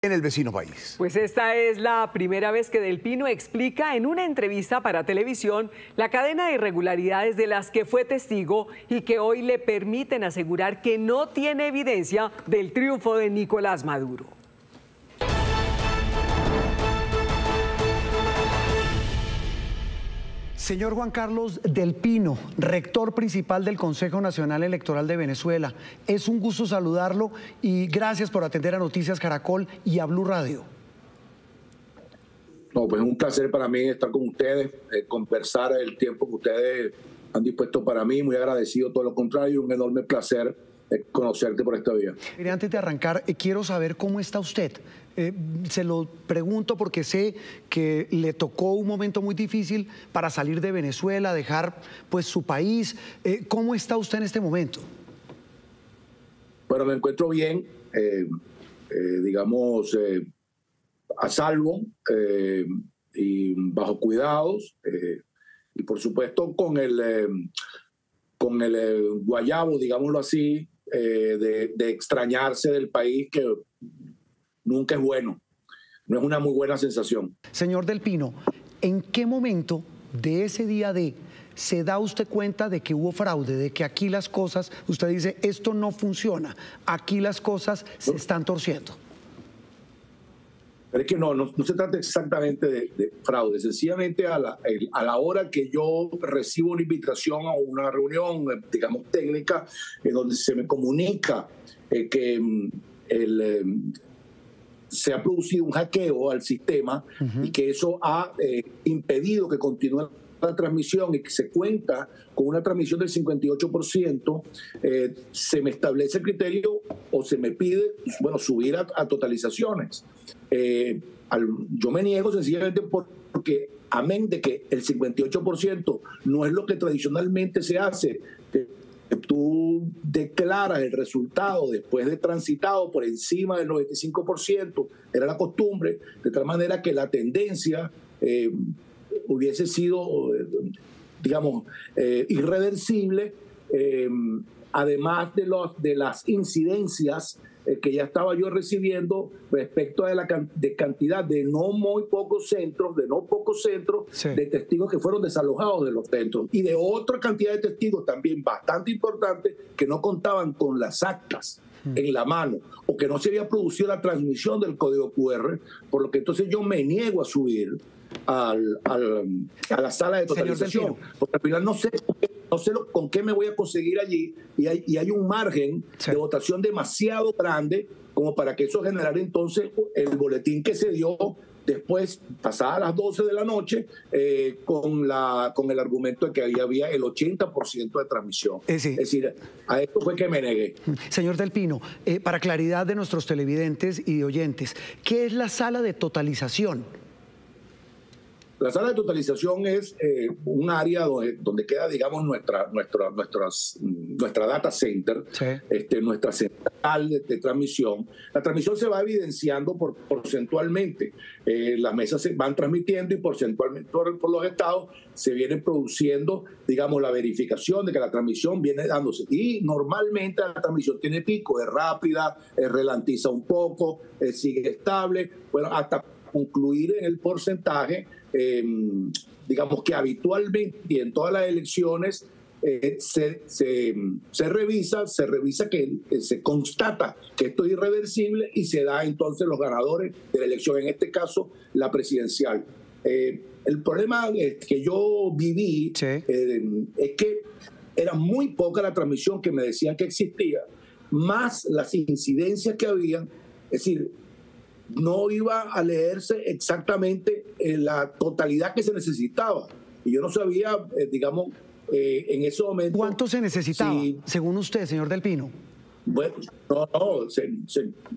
en el vecino país. Pues esta es la primera vez que Del Pino explica en una entrevista para televisión la cadena de irregularidades de las que fue testigo y que hoy le permiten asegurar que no tiene evidencia del triunfo de Nicolás Maduro. Señor Juan Carlos Del Pino, rector principal del Consejo Nacional Electoral de Venezuela, es un gusto saludarlo y gracias por atender a Noticias Caracol y a Blue Radio. No, pues es un placer para mí estar con ustedes, conversar el tiempo que ustedes han dispuesto para mí, muy agradecido, todo lo contrario, un enorme placer conocerte por esta vía. Mire, antes de arrancar, quiero saber cómo está usted. Se lo pregunto porque sé que le tocó un momento muy difícil para salir de Venezuela, dejar pues su país. ¿Cómo está usted en este momento? Bueno, me encuentro bien, digamos, a salvo y bajo cuidados y por supuesto con el guayabo, digámoslo así, de extrañarse del país, que nunca es bueno, no es una muy buena sensación. Señor Del Pino, ¿en qué momento de ese día se da usted cuenta de que hubo fraude, de que aquí las cosas, usted dice, esto no funciona, aquí las cosas se están torciendo? Pero es que no se trata exactamente de fraude, sencillamente a la hora que yo recibo una invitación a una reunión, digamos, técnica, en donde se me comunica que se ha producido un hackeo al sistema y que eso ha impedido que continúe la transmisión y que se cuenta con una transmisión del 58%, se me establece el criterio o se me pide, bueno, subir a totalizaciones. Yo me niego sencillamente porque, amén de que el 58% no es lo que tradicionalmente se hace, tú declaras el resultado después de transitado por encima del 95%, era la costumbre, de tal manera que la tendencia hubiese sido, digamos, irreversible, además de las incidencias que ya estaba yo recibiendo respecto a la cantidad de no pocos centros sí, de testigos que fueron desalojados de los centros y de otra cantidad de testigos también bastante importantes que no contaban con las actas en la mano o que no se había producido la transmisión del código QR, por lo que entonces yo me niego a subir a la sala de totalización, porque al final no sé con qué me voy a conseguir allí y hay un margen de votación demasiado grande como para que eso generara entonces el boletín que se dio después, pasadas las 12 de la noche, con el argumento de que había el 80% de transmisión. Sí. Es decir, a esto fue que me negué. Señor Del Pino, para claridad de nuestros televidentes y de oyentes, ¿qué es la sala de totalización? La sala de totalización es un área donde queda, digamos, nuestra data center, sí, nuestra central de transmisión. La transmisión se va evidenciando porcentualmente. Las mesas se van transmitiendo y porcentualmente por los estados se viene produciendo, digamos, la verificación de que la transmisión viene dándose. Y normalmente la transmisión tiene pico, es rápida, ralentiza un poco, sigue estable, bueno, hasta concluir en el porcentaje, digamos que habitualmente y en todas las elecciones se revisa que se constata que esto es irreversible y se da entonces los ganadores de la elección, en este caso la presidencial. El problema que yo viví es que era muy poca la transmisión que me decían que existía, más las incidencias que habían, es decir, no iba a leerse exactamente la totalidad que se necesitaba. Y yo no sabía, digamos, en ese momento... ¿Cuánto se necesitaba, según usted, señor Del Pino? Bueno,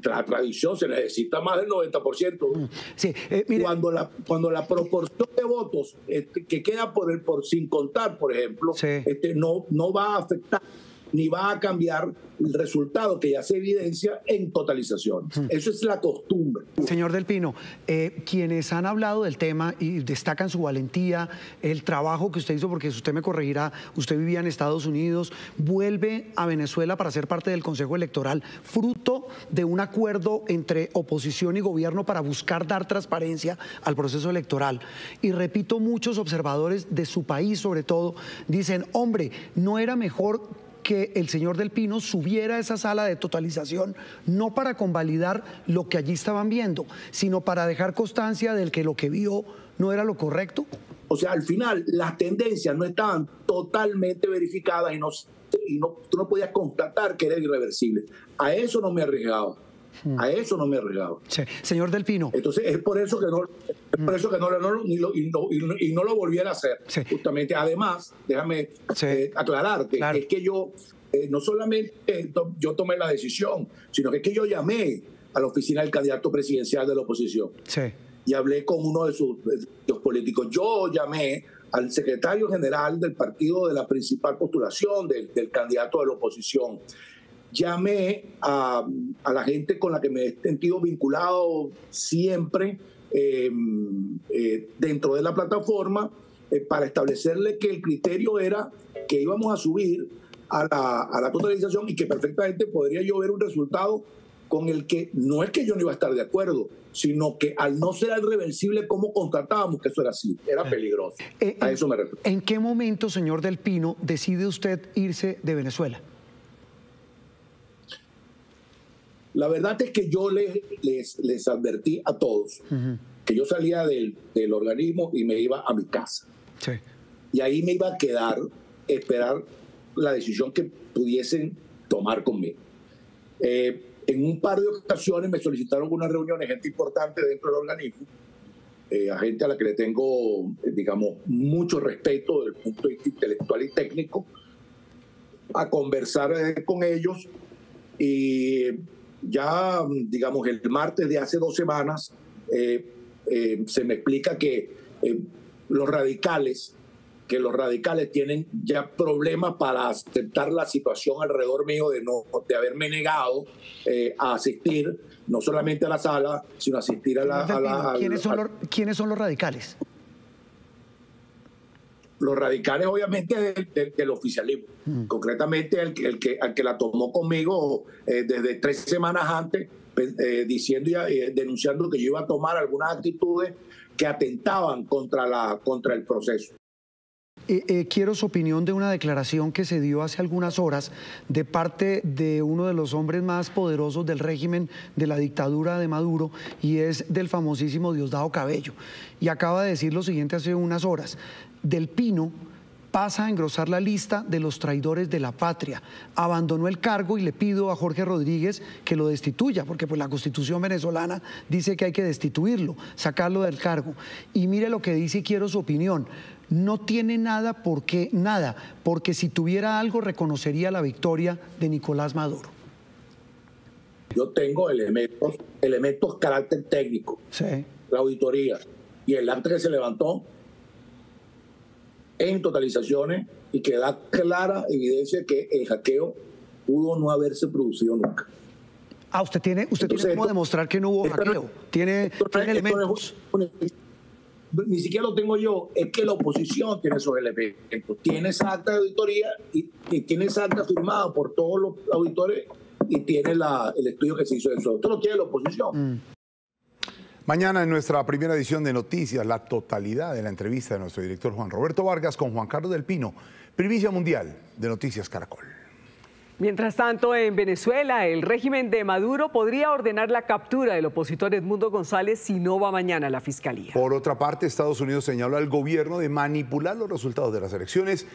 la tradición se necesita más del 90%. Sí, mire, cuando la proporción de votos, que queda sin contar, por ejemplo, sí, no va a afectar, ni va a cambiar el resultado que ya se evidencia en totalización. Eso es la costumbre. Señor Del Pino, quienes han hablado del tema y destacan su valentía, el trabajo que usted hizo, porque usted me corregirá, usted vivía en Estados Unidos, vuelve a Venezuela para ser parte del Consejo Electoral, fruto de un acuerdo entre oposición y gobierno para buscar dar transparencia al proceso electoral. Y repito, muchos observadores de su país, sobre todo, dicen, hombre, ¿no era mejor que el señor Del Pino subiera a esa sala de totalización, no para convalidar lo que allí estaban viendo, sino para dejar constancia de que lo que vio no era lo correcto? O sea, al final las tendencias no estaban totalmente verificadas y tú no podías constatar que era irreversible. A eso no me arriesgaba. A eso no me arriesgaba. Sí. Señor Del Pino. Entonces es por eso que no lo volviera a hacer. Sí. Justamente. Además, déjame aclararte, claro, es que yo no solamente yo tomé la decisión, sino que es que yo llamé a la oficina del candidato presidencial de la oposición. Sí. Y hablé con uno de sus políticos. Yo llamé al secretario general del partido de la principal postulación del candidato de la oposición. Llamé a la gente con la que me he sentido vinculado siempre dentro de la plataforma para establecerle que el criterio era que íbamos a subir a la totalización y que perfectamente podría yo ver un resultado con el que no es que yo no iba a estar de acuerdo, sino que al no ser irreversible, como constatábamos que eso era así, era peligroso. A eso me refiero. ¿En qué momento, señor Del Pino, decide usted irse de Venezuela? La verdad es que yo les advertí a todos que yo salía del organismo y me iba a mi casa. Sí. Y ahí me iba a quedar, esperar la decisión que pudiesen tomar conmigo. En un par de ocasiones me solicitaron una reunión de gente importante dentro del organismo, a gente a la que le tengo, digamos, mucho respeto desde el punto de vista intelectual y técnico, a conversar con ellos. Y ya, digamos, el martes de hace 2 semanas se me explica que los radicales tienen ya problemas para aceptar la situación alrededor mío de haberme negado a asistir no solamente a la sala, sino a asistir ¿Quiénes son los radicales? Los radicales, obviamente, del oficialismo. Concretamente, al que la tomó conmigo desde 3 semanas antes, diciendo y denunciando que yo iba a tomar algunas actitudes que atentaban contra el proceso. Quiero su opinión de una declaración que se dio hace algunas horas de parte de uno de los hombres más poderosos del régimen de la dictadura de Maduro, y es del famosísimo Diosdado Cabello. Y acaba de decir lo siguiente hace unas horas: Del Pino pasa a engrosar la lista de los traidores de la patria. Abandonó el cargo y le pido a Jorge Rodríguez que lo destituya, porque pues la Constitución venezolana dice que hay que destituirlo, sacarlo del cargo. Y mire lo que dice y quiero su opinión. No tiene nada, porque si tuviera algo reconocería la victoria de Nicolás Maduro. Yo tengo elementos carácter técnico, sí, la auditoría y el acta que se levantó en totalizaciones y que da clara evidencia que el hackeo pudo no haberse producido nunca. Usted tiene cómo demostrar que no hubo hackeo. ¿Tiene elementos? Ni siquiera lo tengo yo, es que la oposición tiene esos elementos. Tiene esa acta de auditoría y tiene esa acta firmada por todos los auditores y tiene el estudio que se hizo de eso. Esto lo tiene la oposición. Mañana en nuestra primera edición de Noticias, la totalidad de la entrevista de nuestro director Juan Roberto Vargas con Juan Carlos Del Pino, primicia mundial de Noticias Caracol. Mientras tanto, en Venezuela, el régimen de Maduro podría ordenar la captura del opositor Edmundo González si no va mañana a la fiscalía. Por otra parte, Estados Unidos señaló al gobierno de manipular los resultados de las elecciones